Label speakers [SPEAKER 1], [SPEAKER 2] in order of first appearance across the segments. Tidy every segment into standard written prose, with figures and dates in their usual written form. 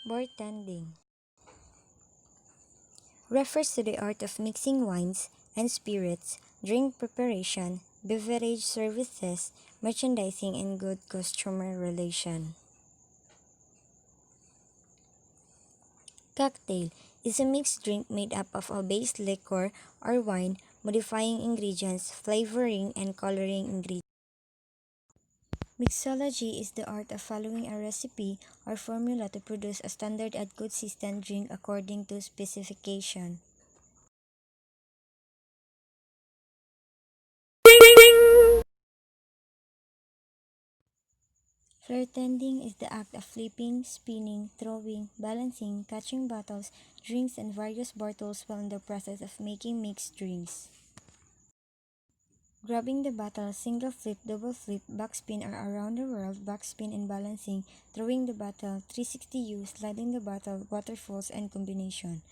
[SPEAKER 1] Bartending refers to the art of mixing wines and spirits, drink preparation, beverage services, merchandising, and good customer relation. Cocktail is a mixed drink made up of a base liquor or wine, modifying ingredients, flavoring, and coloring ingredients. Mixology is the art of following a recipe or formula to produce a standard and consistent drink according to specification. Bartending is the act of flipping, spinning, throwing, balancing, catching bottles, drinks, and various bottles while in the process of making mixed drinks. Grabbing the bottle, single flip, double flip, backspin or around the world, backspin and balancing, throwing the bottle, 360U, sliding the bottle, waterfalls, and combination.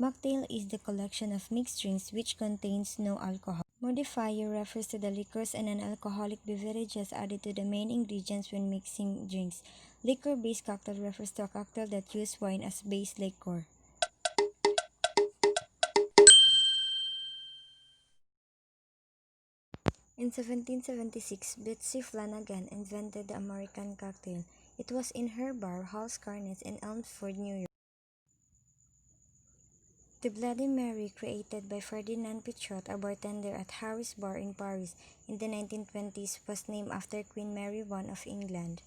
[SPEAKER 1] Mocktail is the collection of mixed drinks which contains no alcohol. Modifier refers to the liquors and non-alcoholic beverages added to the main ingredients when mixing drinks. Liquor-based cocktail refers to a cocktail that uses wine as base liquor. In 1776, Betsy Flanagan invented the American cocktail. It was in her bar, Hall's Carnets in Elmsford, New York. The Bloody Mary, created by Ferdinand Pichot, a bartender at Harry's Bar in Paris in the 1920s, was named after Queen Mary I of England.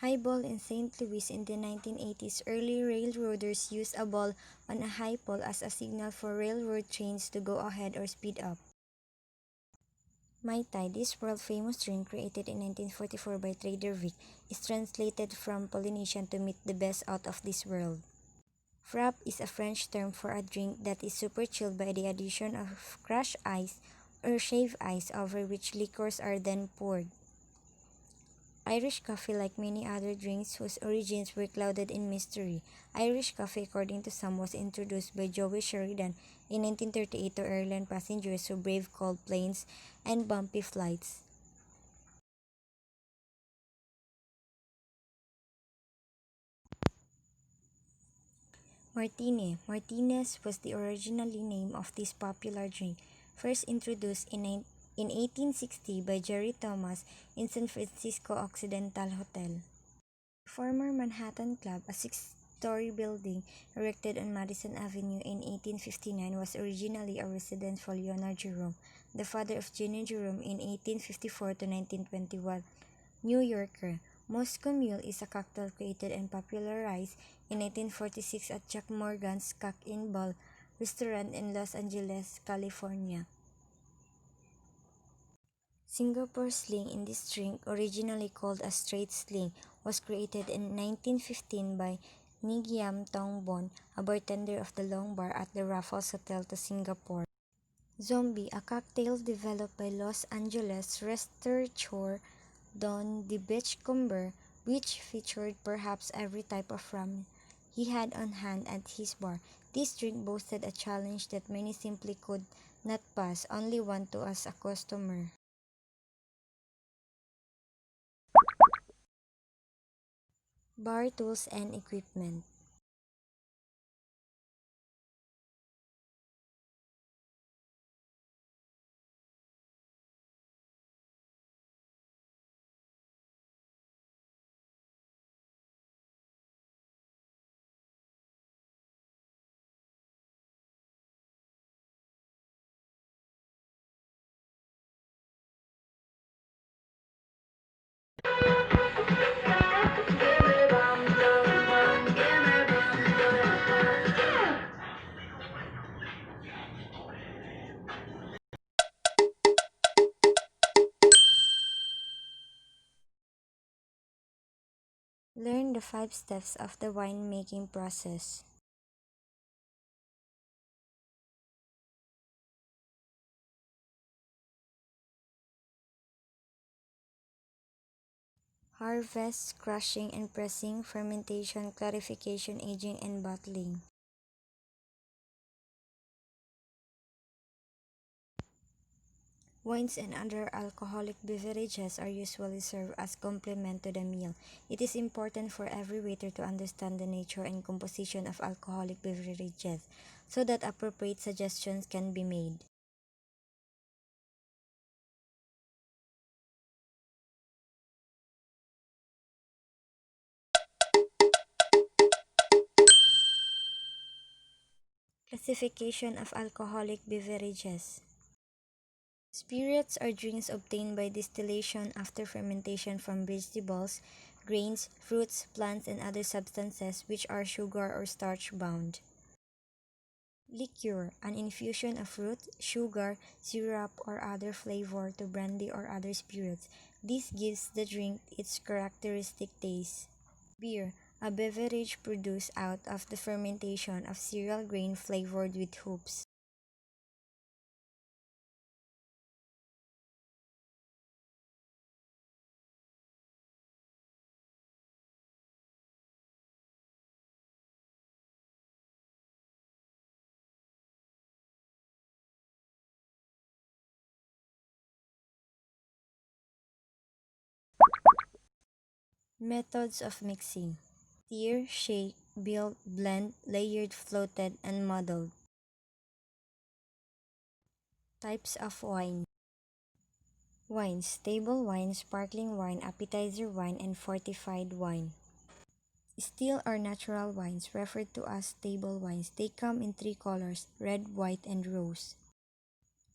[SPEAKER 1] Highball in St. Louis in the 1980s, early railroaders used a ball on a high pole as a signal for railroad trains to go ahead or speed up. Mai Tai, this world-famous drink created in 1944 by Trader Vic, is translated from Polynesian to meet the best out of this world. Frappe is a French term for a drink that is super chilled by the addition of crushed ice or shaved ice over which liquors are then poured. Irish coffee, like many other drinks whose origins were clouded in mystery. Irish coffee, according to some, was introduced by Joey Sheridan in 1938 to airline passengers who braved cold planes and bumpy flights. Martini. Martinez was the original name of this popular drink, first introduced in 1860 by Jerry Thomas in San Francisco Occidental Hotel. Former Manhattan Club, a six-story building erected on Madison Avenue in 1859, was originally a residence for Leonard Jerome, the father of Jenny Jerome in 1854 to 1921. New Yorker. Moscow Mule is a cocktail created and popularized in 1946 at Jack Morgan's Cock-In Ball restaurant in Los Angeles, California. Singapore Sling, in this drink, originally called a straight sling, was created in 1915 by Ngiam Tong Bon, a bartender of the Long Bar at the Raffles Hotel to Singapore. Zombie, a cocktail developed by Los Angeles restaurateur Don the Beachcomber, which featured perhaps every type of rum he had on hand at his bar. This drink boasted a challenge that many simply could not pass, only one to as a customer. Bar tools and equipment. Learn the 5 steps of the winemaking process. Harvest, crushing and pressing, fermentation, clarification, aging, and bottling. Wines and other alcoholic beverages are usually served as complement to the meal. It is important for every waiter to understand the nature and composition of alcoholic beverages so that appropriate suggestions can be made. Classification of alcoholic beverages. Spirits are drinks obtained by distillation after fermentation from vegetables, grains, fruits, plants, and other substances which are sugar or starch bound. Liqueur, an infusion of fruit, sugar, syrup, or other flavor to brandy or other spirits. This gives the drink its characteristic taste. Beer, a beverage produced out of the fermentation of cereal grain flavored with hops. Methods of mixing. Stir, shake, build, blend, layered, floated, and muddled. Types of wine. Wines, table wine, sparkling wine, appetizer wine, and fortified wine. Still or natural wines, referred to as table wines, they come in three colors, red, white, and rose.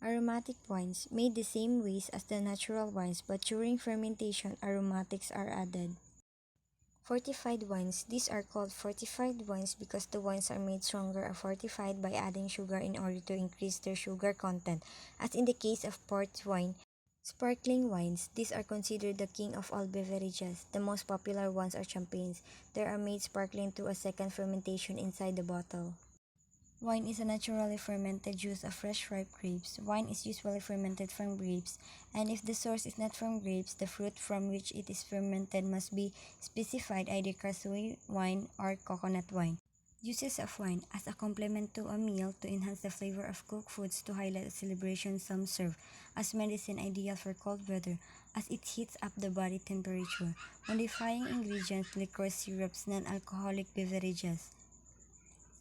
[SPEAKER 1] Aromatic wines, made the same ways as the natural wines, but during fermentation, aromatics are added. Fortified wines, these are called fortified wines because the wines are made stronger or fortified by adding sugar in order to increase their sugar content, as in the case of port wine. Sparkling wines, these are considered the king of all beverages. The most popular ones are champagnes. They are made sparkling through a second fermentation inside the bottle. Wine is a naturally fermented juice of fresh ripe grapes. Wine is usually fermented from grapes, and if the source is not from grapes, the fruit from which it is fermented must be specified, either cassoy wine or coconut wine. Uses of wine as a complement to a meal to enhance the flavor of cooked foods to highlight a celebration. Some serve as medicine, ideal for cold weather as it heats up the body temperature. Modifying ingredients, liqueurs, syrups, non-alcoholic beverages.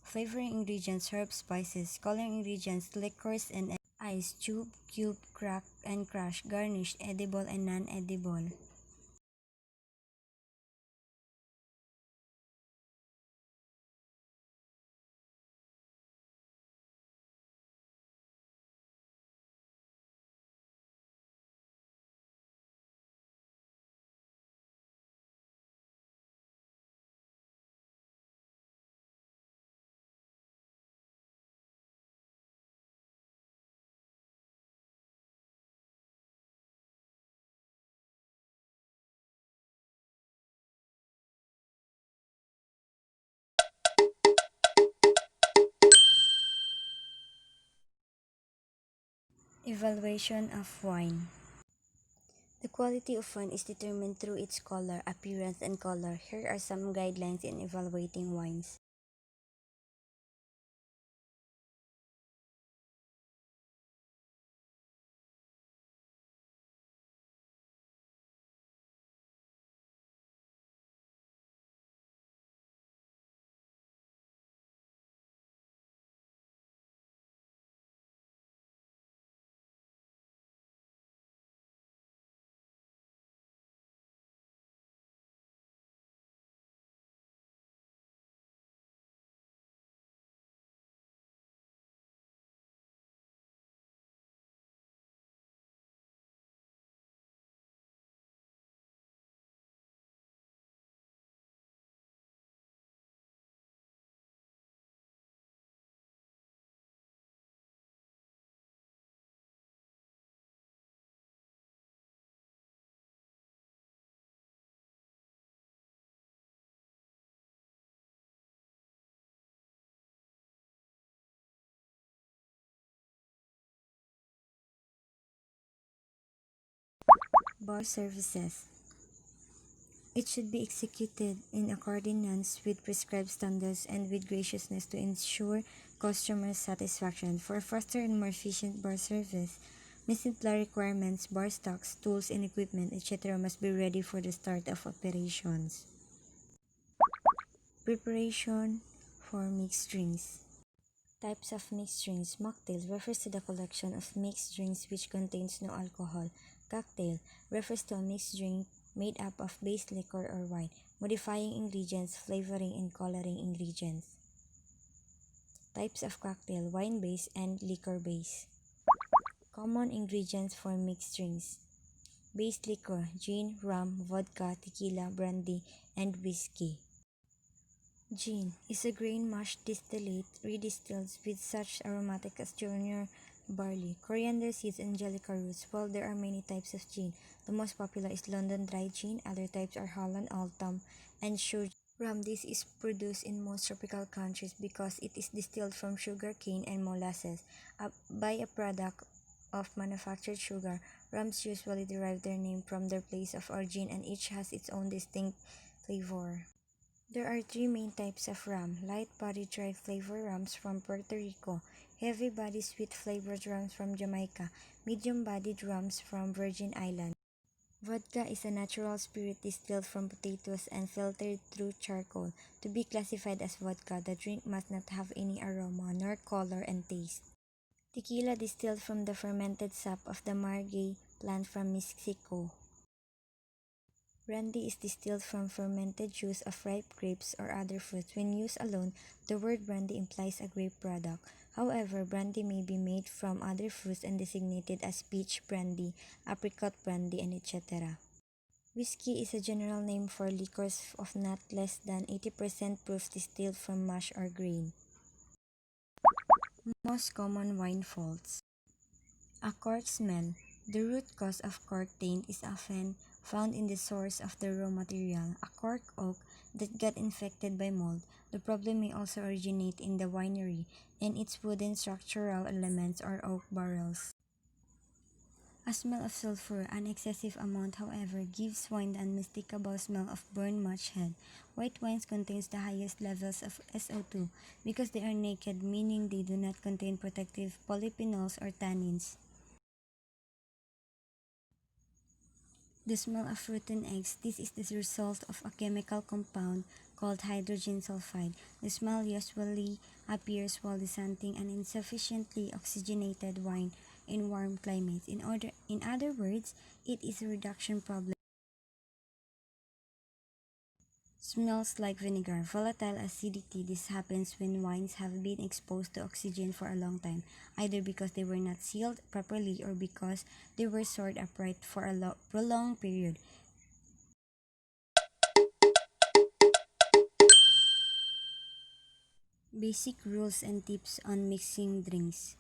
[SPEAKER 1] Flavoring ingredients, herbs, spices. Coloring ingredients, liqueurs and ice, tube, cube, crack, and crush. Garnish, edible and non-edible. Evaluation of wine. The quality of wine is determined through its color, appearance, and color. Here are some guidelines in evaluating wines. Bar services. It should be executed in accordance with prescribed standards and with graciousness to ensure customer satisfaction. For faster and more efficient bar service, Miscellaneous requirements, bar stocks, tools and equipment, etc. must be ready for the start of operations. Preparation for mixed drinks. Types of mixed drinks. Mocktail refers to the collection of mixed drinks which contains no alcohol. Cocktail refers to a mixed drink made up of base liquor or wine, modifying ingredients, flavoring, and coloring ingredients. Types of cocktail: wine base and liquor base. Common ingredients for mixed drinks. Base liquor: gin, rum, vodka, tequila, brandy, and whiskey. Gin is a grain mash distillate redistilled with such aromatic as junior barley, coriander seeds, and angelica roots. While there are many types of gin, the most popular is London Dry Gin. Other types are Holland Oldham and Sugar rum. This is produced in most tropical countries because it is distilled from sugar cane and molasses. A byproduct of manufactured sugar, rums usually derive their name from their place of origin and each has its own distinct flavor. There are three main types of rum: light-bodied dry flavor rums from Puerto Rico, heavy-bodied sweet-flavored rums from Jamaica, medium-bodied rums from Virgin Islands. Vodka is a natural spirit distilled from potatoes and filtered through charcoal. To be classified as vodka, the drink must not have any aroma, nor color and taste. Tequila distilled from the fermented sap of the maguey plant from Mexico. Brandy is distilled from fermented juice of ripe grapes or other fruits. When used alone, the word brandy implies a grape product. However, brandy may be made from other fruits and designated as peach brandy, apricot brandy, and etc. Whiskey is a general name for liquors of not less than 80% proof distilled from mash or grain. Most common wine faults. A cork smell. The root cause of cork taint is often found in the source of the raw material, a cork oak that got infected by mold. The problem may also originate in the winery and its wooden structural elements or oak barrels. A smell of sulfur, an excessive amount, however, gives wine the unmistakable smell of burned match head. White wines contains the highest levels of SO2 because they are naked, meaning they do not contain protective polyphenols or tannins. The smell of rotten eggs. This is the result of a chemical compound called hydrogen sulfide. The smell usually appears while decanting an insufficiently oxygenated wine in warm climates. In other words, it is a reduction problem. Smells like vinegar. Volatile acidity. This happens when wines have been exposed to oxygen for a long time, either because they were not sealed properly or because they were stored upright for a prolonged period. Basic rules and tips on mixing drinks.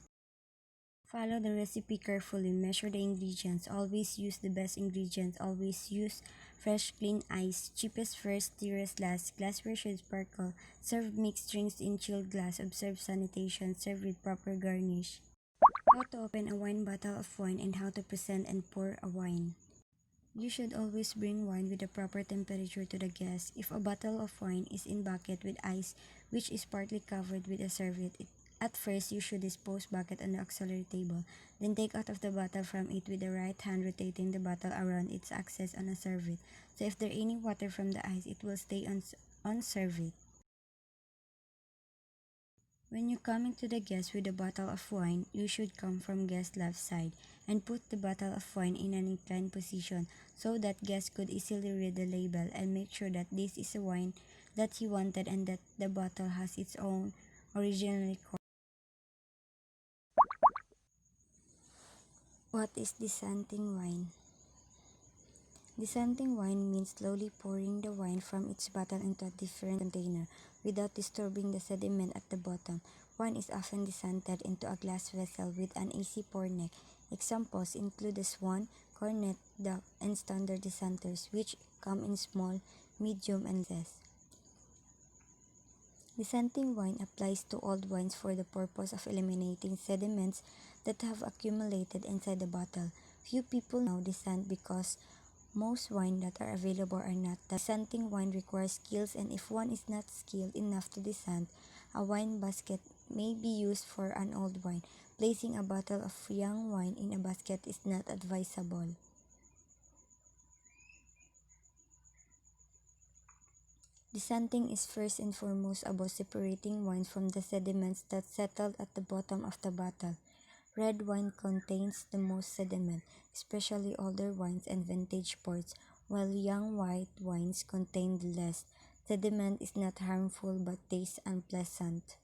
[SPEAKER 1] Follow the recipe carefully. Measure the ingredients. Always use the best ingredients. Always use fresh, clean ice. Cheapest first, dearest last. Glassware should sparkle. Serve mixed drinks in chilled glass. Observe sanitation. Serve with proper garnish. How to open a wine bottle of wine and how to present and pour a wine. You should always bring wine with the proper temperature to the guest. If a bottle of wine is in bucket with ice, which is partly covered with a serviette, at first you should dispose bucket on the auxiliary table. Then take out of the bottle from it with the right hand, rotating the bottle around its axis on a serviette. So if there any water from the ice, it will stay on serviette. When you come into the guest with a bottle of wine, you should come from guest left side and put the bottle of wine in an inclined position so that guest could easily read the label and make sure that this is a wine that he wanted and that the bottle has its own originally corked. What is decanting wine? Decanting wine means slowly pouring the wine from its bottle into a different container without disturbing the sediment at the bottom. Wine is often decanted into a glass vessel with an easy pour neck. Examples include the Swan, Cornet, Duck, and standard decanters, which come in small, medium, and sizes. Decanting wine applies to old wines for the purpose of eliminating sediments that have accumulated inside the bottle. Few people now decant because most wine that are available are not. Decanting wine requires skills, and if one is not skilled enough to decant, a wine basket may be used for an old wine. Placing a bottle of young wine in a basket is not advisable. Decanting is first and foremost about separating wine from the sediments that settled at the bottom of the bottle. Red wine contains the most sediment, especially older wines and vintage ports, while young white wines contain the less. Sediment is not harmful but tastes unpleasant.